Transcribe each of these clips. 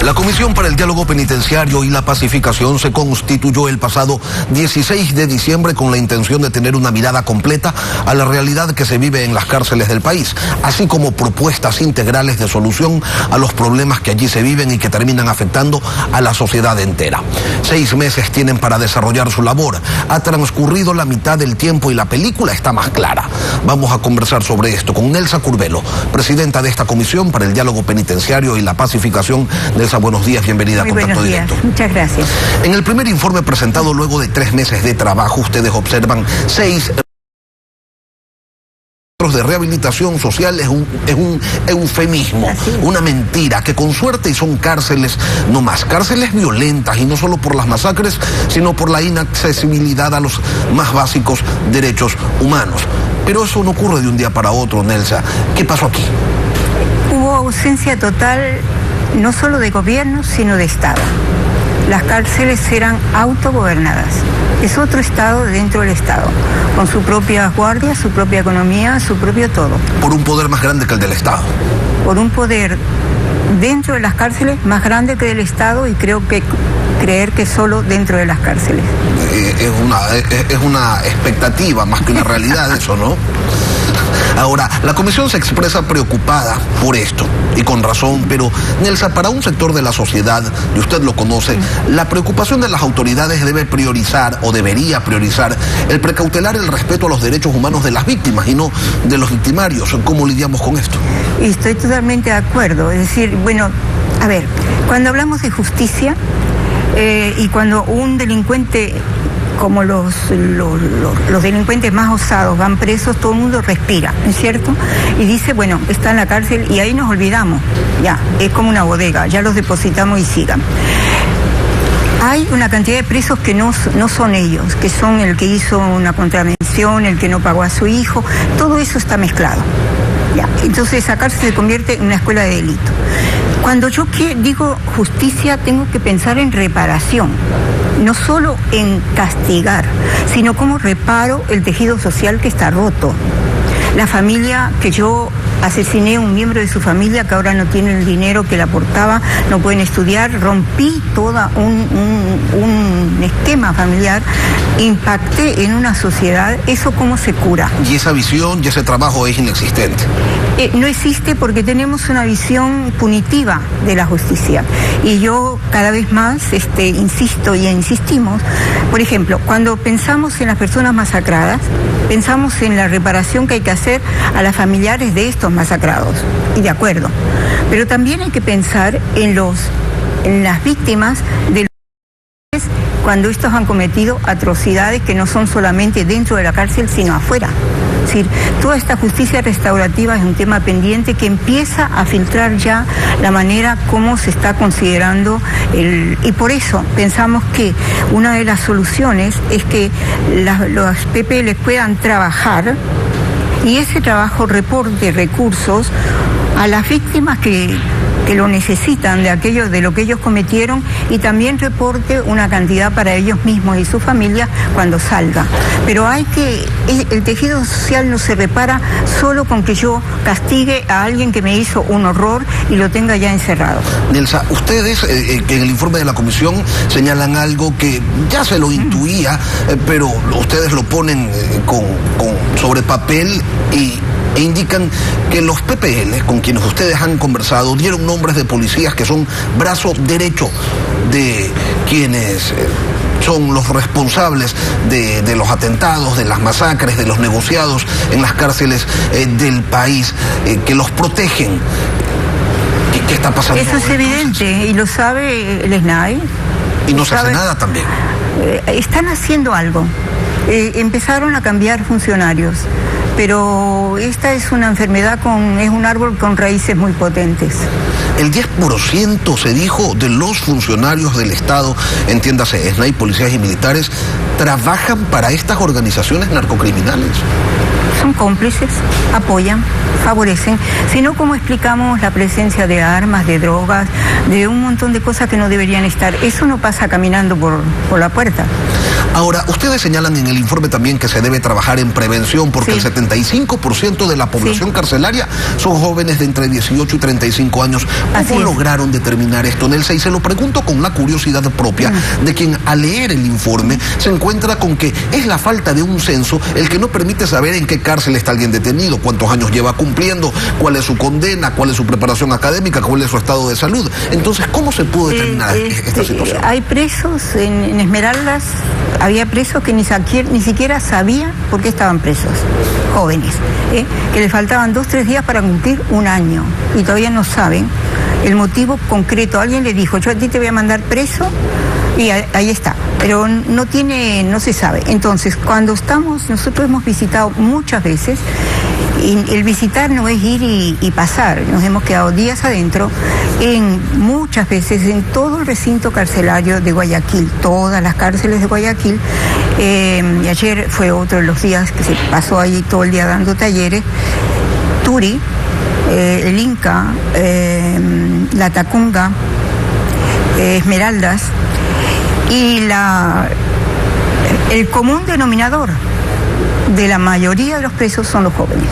La Comisión para el Diálogo Penitenciario y la Pacificación se constituyó el pasado 16 de diciembre con la intención de tener una mirada completa a la realidad que se vive en las cárceles del país, así como propuestas integrales de solución a los problemas que allí se viven y que terminan afectando a la sociedad entera. 6 meses tienen para desarrollar su labor. Ha transcurrido la mitad del tiempo y la película está más clara. Vamos a conversar sobre esto con Nelsa Curvelo, presidenta de esta Comisión para el Diálogo Penitenciario y la Pacificación. Nelsa, buenos días, bienvenida a Contacto Directo. Muchas gracias. En el primer informe presentado luego de 3 meses de trabajo, ustedes observan 6 de rehabilitación social. Es un eufemismo, una mentira, que con suerte y son cárceles no más, cárceles violentas, y no solo por las masacres, sino por la inaccesibilidad a los más básicos derechos humanos. Pero eso no ocurre de un día para otro, Nelsa. ¿Qué pasó aquí? Hubo ausencia total, no solo de gobierno, sino de Estado. Las cárceles eran autogobernadas. Es otro Estado dentro del Estado, con su propia guardia, su propia economía, su propio todo. Por un poder más grande que el del Estado. Por un poder dentro de las cárceles más grande que del Estado, y creo que creer que solo dentro de las cárceles. Es una expectativa más que una realidad eso, ¿no? Ahora, la Comisión se expresa preocupada por esto, y con razón, pero, Nelsa, para un sector de la sociedad, y usted lo conoce, la preocupación de las autoridades debe priorizar, o debería priorizar, el precautelar el respeto a los derechos humanos de las víctimas y no de los victimarios. ¿Cómo lidiamos con esto? Y estoy totalmente de acuerdo. Es decir, bueno, a ver, cuando hablamos de justicia, y cuando un delincuente, como los delincuentes más osados van presos, todo el mundo respira, ¿no es cierto? Y dice, bueno, está en la cárcel, y ahí nos olvidamos, ya, es como una bodega, ya los depositamos y sigan. Hay una cantidad de presos que no son ellos, que son el que hizo una contravención, el que no pagó a su hijo, todo eso está mezclado. Ya. Entonces esa cárcel se convierte en una escuela de delito. Cuando yo digo justicia, tengo que pensar en reparación, no solo en castigar, sino cómo reparo el tejido social que está roto. La familia que yo asesiné a un miembro de su familia que ahora no tiene el dinero que le aportaba, no pueden estudiar, rompí todo un esquema familiar, impacté en una sociedad. ¿Eso cómo se cura? Y esa visión y ese trabajo es inexistente. No existe porque tenemos una visión punitiva de la justicia. Y yo cada vez más insisto y insistimos. Por ejemplo, cuando pensamos en las personas masacradas, pensamos en la reparación que hay que hacer a las familiares de estos masacrados. Y de acuerdo. Pero también hay que pensar en las víctimas de los cuando estos han cometido atrocidades que no son solamente dentro de la cárcel, sino afuera. Es decir, toda esta justicia restaurativa es un tema pendiente que empieza a filtrar ya la manera como se está considerando y por eso pensamos que una de las soluciones es que los PPL puedan trabajar y ese trabajo reporte recursos a las víctimas que lo necesitan de lo que ellos cometieron, y también reporte una cantidad para ellos mismos y su familia cuando salga. Pero el tejido social no se repara solo con que yo castigue a alguien que me hizo un horror y lo tenga ya encerrado. Nelsa, ustedes que en el informe de la Comisión señalan algo que ya se lo intuía, pero ustedes lo ponen sobre papel e indican que los PPL con quienes ustedes han conversado dieron nombres de policías que son brazo derecho de quienes son los responsables de los atentados, de las masacres, de los negociados en las cárceles del país, que los protegen. ¿Qué está pasando? Eso es evidente, y lo sabe el SNAI. Y no se hace nada también. Están haciendo algo. Empezaron a cambiar funcionarios. Pero esta es una enfermedad, es un árbol con raíces muy potentes. El 10% se dijo de los funcionarios del Estado, entiéndase, SNAI, policías y militares, trabajan para estas organizaciones narcocriminales. Son cómplices, apoyan, favorecen. Si no, ¿cómo explicamos la presencia de armas, de drogas, de un montón de cosas que no deberían estar? Eso no pasa caminando por la puerta. Ahora, ustedes señalan en el informe también que se debe trabajar en prevención porque el 75% de la población carcelaria son jóvenes de entre 18 y 35 años. ¿Cómo lograron determinar esto, Nelsa? Y se lo pregunto con la curiosidad propia de quien al leer el informe se encuentra con que es la falta de un censo el que no permite saber en qué cárcel está alguien detenido, cuántos años lleva cumpliendo, cuál es su condena, cuál es su preparación académica, cuál es su estado de salud. Entonces, ¿cómo se pudo determinar esta situación? Hay presos en Esmeraldas. Había presos que ni siquiera sabían por qué estaban presos, jóvenes, que les faltaban 2-3 días para cumplir 1 año y todavía no saben el motivo concreto. Alguien le dijo, yo a ti te voy a mandar preso y ahí está, pero no se sabe. Entonces, nosotros hemos visitado muchas veces, y el visitar no es ir y pasar, nos hemos quedado días adentro, muchas veces en todo el recinto carcelario de Guayaquil, todas las cárceles de Guayaquil, y ayer fue otro de los días que se pasó ahí todo el día dando talleres. Turi, el Inca, la Tacunga, Esmeraldas, y el común denominador de la mayoría de los presos son los jóvenes.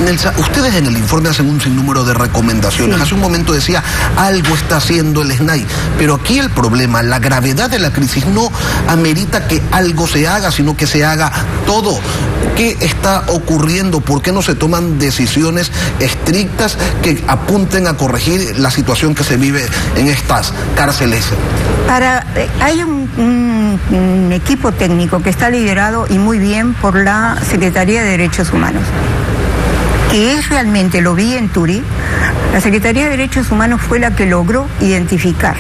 Nelsa, ustedes en el informe hacen un sinnúmero de recomendaciones. Hace un momento decía, algo está haciendo el SNAI, pero aquí el problema, la gravedad de la crisis no amerita que algo se haga, sino que se haga todo. ¿Qué está ocurriendo? ¿Por qué no se toman decisiones estrictas que apunten a corregir la situación que se vive en estas cárceles? Hay un equipo técnico que está liderado y muy bien por la Secretaría de Derechos Humanos, que es realmente, lo vi en Turi, la Secretaría de Derechos Humanos fue la que logró identificar,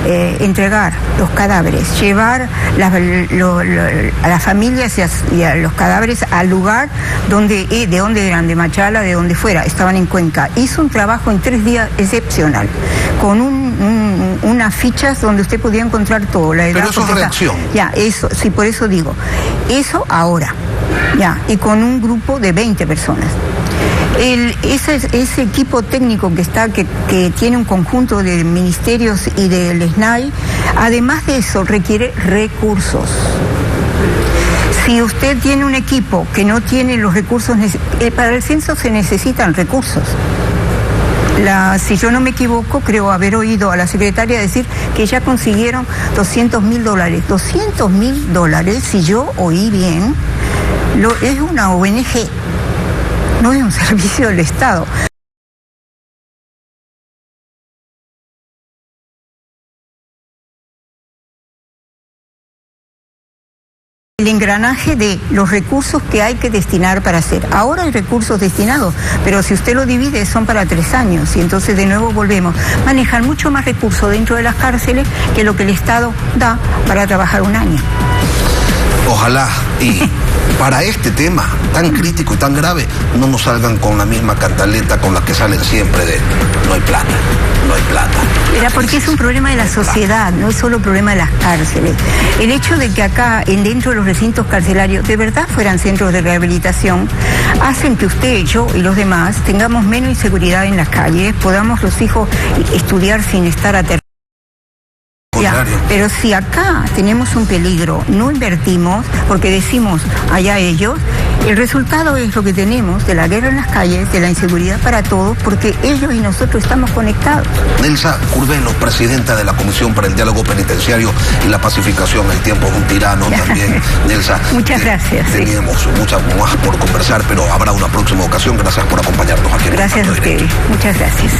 entregar los cadáveres, llevar a las familias y a los cadáveres al lugar de donde eran, de Machala, de donde fuera, estaban en Cuenca. Hizo un trabajo en 3 días excepcional, con unas fichas donde usted podía encontrar todo. La edad. Pero eso es reacción. Eso, sí, por eso digo, eso ahora, y con un grupo de 20 personas. Ese equipo técnico que tiene un conjunto de ministerios y del SNAI, además de eso, requiere recursos. Si usted tiene un equipo que no tiene los recursos, para el censo se necesitan recursos. Si yo no me equivoco, creo haber oído a la secretaria decir que ya consiguieron $200.000. $200.000, si yo oí bien, es una ONG. No es un servicio del Estado. El engranaje de los recursos que hay que destinar para hacer. Ahora hay recursos destinados, pero si usted lo divide son para 3 años y entonces de nuevo volvemos. Manejan mucho más recursos dentro de las cárceles que lo que el Estado da para trabajar 1 año. Ojalá y para este tema tan crítico y tan grave no nos salgan con la misma cantaleta con la que salen siempre de no hay plata, no hay plata. Era porque es un problema de la sociedad, no es solo un problema de las cárceles. El hecho de que acá, dentro de los recintos carcelarios, de verdad fueran centros de rehabilitación, hacen que usted, yo y los demás tengamos menos inseguridad en las calles, podamos los hijos estudiar sin estar aterrados. Pero si acá tenemos un peligro, no invertimos, porque decimos allá ellos, el resultado es lo que tenemos de la guerra en las calles, de la inseguridad para todos, porque ellos y nosotros estamos conectados. Nelsa Curvelo, presidenta de la Comisión para el Diálogo Penitenciario y la Pacificación. El tiempo es un tirano también, Nelsa. Muchas gracias. Teníamos muchas más por conversar, pero habrá una próxima ocasión. Gracias por acompañarnos aquí. Gracias a ustedes. Muchas gracias.